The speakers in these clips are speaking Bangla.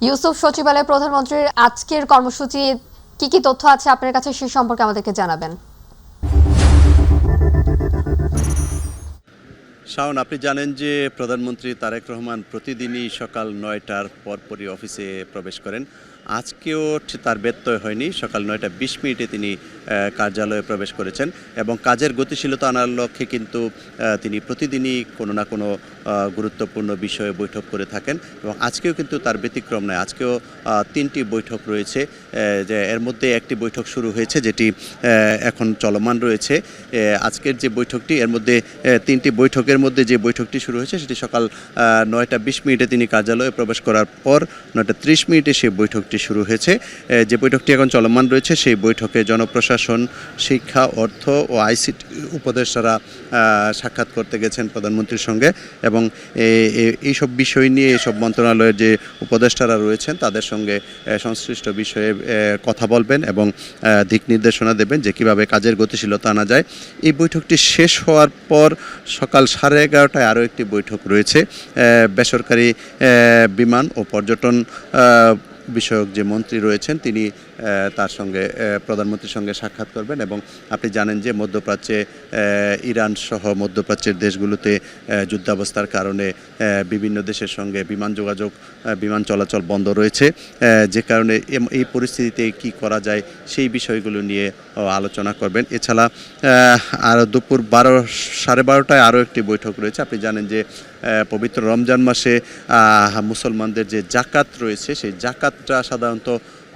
ইউসুফ সচিবালয়ে প্রধানমন্ত্রীর আজকের কর্মসূচি কি কি তথ্য আছে আপনার কাছে সে সম্পর্কে আমাদেরকে জানাবেন। শাওন, আপনি জানেন যে প্রধানমন্ত্রী তারেক রহমান প্রতিদিনই সকাল ৯টার পরপরই অফিসে প্রবেশ করেন। আজকেও তার ব্যত্যয় হয়নি, সকাল ৯টা ২০ তিনি কার্যালয়ে প্রবেশ করেছেন এবং কাজের গতিশীলতা আনার লক্ষ্যে কিন্তু তিনি প্রতিদিনই কোনো না কোনো গুরুত্বপূর্ণ বিষয়ে বৈঠক করে থাকেন এবং আজকেও কিন্তু তার ব্যতিক্রম নয়। আজকেও ৩টি বৈঠক রয়েছে, যে এর মধ্যে একটি বৈঠক শুরু হয়েছে যেটি এখন চলমান রয়েছে। আজকের যে বৈঠকটি, এর মধ্যে ৩টি বৈঠকের মধ্যে যে বৈঠকটি শুরু হয়েছে সেটি সকাল ৯টা ২০ তিনি কার্যালয়ে প্রবেশ করার পর ৯টা ৩০ সেই বৈঠকটি শুরু হয়েছে। যে বৈঠকটি এখন চলমান রয়েছে সেই বৈঠকে জনপ্রশাসন, শিক্ষা, অর্থ ও আইসিটি উপদেষ্টারা সাক্ষাৎ করতে গেছেন প্রধানমন্ত্রীর সঙ্গে এবং এইসব বিষয় নিয়ে এইসব মন্ত্রণালয়ের যে উপদেষ্টারা রয়েছেন তাদের সঙ্গে সংশ্লিষ্ট বিষয়ে কথা বলবেন এবং দিক নির্দেশনা দেবেন যে কীভাবে কাজের গতিশীলতা আনা যায়। এই বৈঠকটি শেষ হওয়ার পর সকাল 11:30টায় আরও একটি বৈঠক রয়েছে। বেসরকারি বিমান ও পর্যটন বিষয়ক যে মন্ত্রী রয়েছেন তিনি তার সঙ্গে প্রধানমন্ত্রীর সঙ্গে সাক্ষাৎ করবেন এবং আপনি জানেন যে মধ্যপ্রাচ্যে ইরান সহ মধ্যপ্রাচ্যের দেশগুলোতে যুদ্ধাবস্থার কারণে বিভিন্ন দেশের সঙ্গে বিমান চলাচল বন্ধ রয়েছে, যে কারণে এই পরিস্থিতিতে কি করা যায় সেই বিষয়গুলো নিয়ে আলোচনা করবেন। এছাড়া আর দুপুর 12:30টায় আরও একটি বৈঠক রয়েছে। আপনি জানেন যে পবিত্র রমজান মাসে মুসলমানদের যে জাকাত রয়েছে সেই জাকাতটা সাধারণত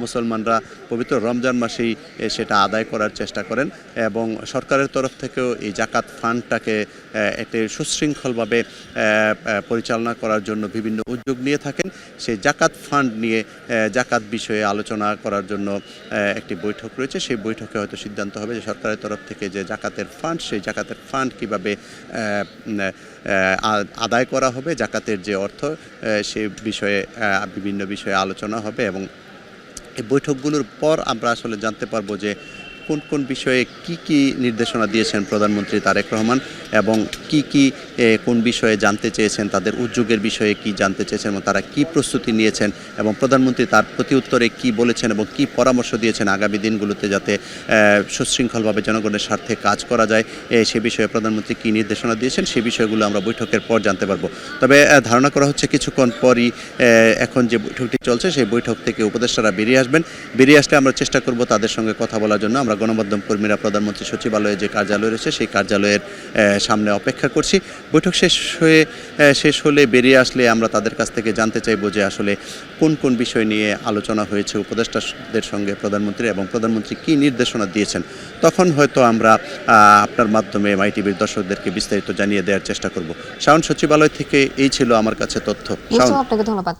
মুসলমানরা পবিত্র রমজান মাসেই সেটা আদায় করার চেষ্টা করেন এবং সরকারের তরফ থেকেও এই জাকাত ফান্ডটাকে একটি সুশৃঙ্খলভাবে পরিচালনা করার জন্য বিভিন্ন উদ্যোগ নিয়ে থাকেন। সেই জাকাত ফান্ড নিয়ে জাকাত বিষয়ে আলোচনা করার জন্য একটি বৈঠক রয়েছে। সেই বৈঠকে হয়তো সিদ্ধান্ত হবে যে সরকারের তরফ থেকে যে জাকাতের ফান্ড, সেই জাকাতের ফান্ড কীভাবে আদায় করা হবে, জাকাতের যে অর্থ সে বিষয়ে বিভিন্ন বিষয়ে আলোচনা হবে এবং এই বৈঠকগুলোর পর আমরা আসলে জানতে পারবো যে কোন কোন বিষয়ে কি নির্দেশনা দিয়েছেন প্রধানমন্ত্রী তারেক রহমান এবং কোন বিষয়ে জানতে চেয়েছেন, তাদের উদ্যোগের বিষয়ে কি জানতে চেয়েছেন এবং তারা কি প্রস্তুতি নিয়েছেন এবং প্রধানমন্ত্রী তার প্রতি উত্তরে কি বলেছেন এবং কি পরামর্শ দিয়েছেন আগামী দিনগুলোতে যাতে সুশৃঙ্খলভাবে জনগণের স্বার্থে কাজ করা যায় সে বিষয়ে প্রধানমন্ত্রী কি নির্দেশনা দিয়েছেন সেই বিষয়গুলো আমরা বৈঠকের পর জানতে পারবো। তবে ধারণা করা হচ্ছে কিছুক্ষণ পরই এখন যে বৈঠকটি চলছে সেই বৈঠক থেকে উপদেষ্টারা বেরিয়ে আসবেন। বেরিয়ে আসলে আমরা চেষ্টা করব তাদের সঙ্গে কথা বলার জন্য। আমরা গণমাধ্যম কর্মীরা প্রধানমন্ত্রী সচিবালয়ে যে কার্যালয় রয়েছে সেই কার্যালয়ের সামনে অপেক্ষা করছি। বৈঠক শেষ হলে বেরিয়ে আসলে আমরা তাদের কাছ থেকে জানতে চাইব যে আসলে কোন কোন বিষয় নিয়ে আলোচনা হয়েছে উপদেষ্টাদের সঙ্গে প্রধানমন্ত্রী এবং প্রধানমন্ত্রী কি নির্দেশনা দিয়েছেন। তখন হয়তো আমরা আপনার মাধ্যমে মাইটিভির দর্শকদেরকে বিস্তারিত জানিয়ে দেওয়ার চেষ্টা করব। শাওন, সচিবালয় থেকে এই ছিল আমার কাছে তথ্য। আপনাকে ধন্যবাদ।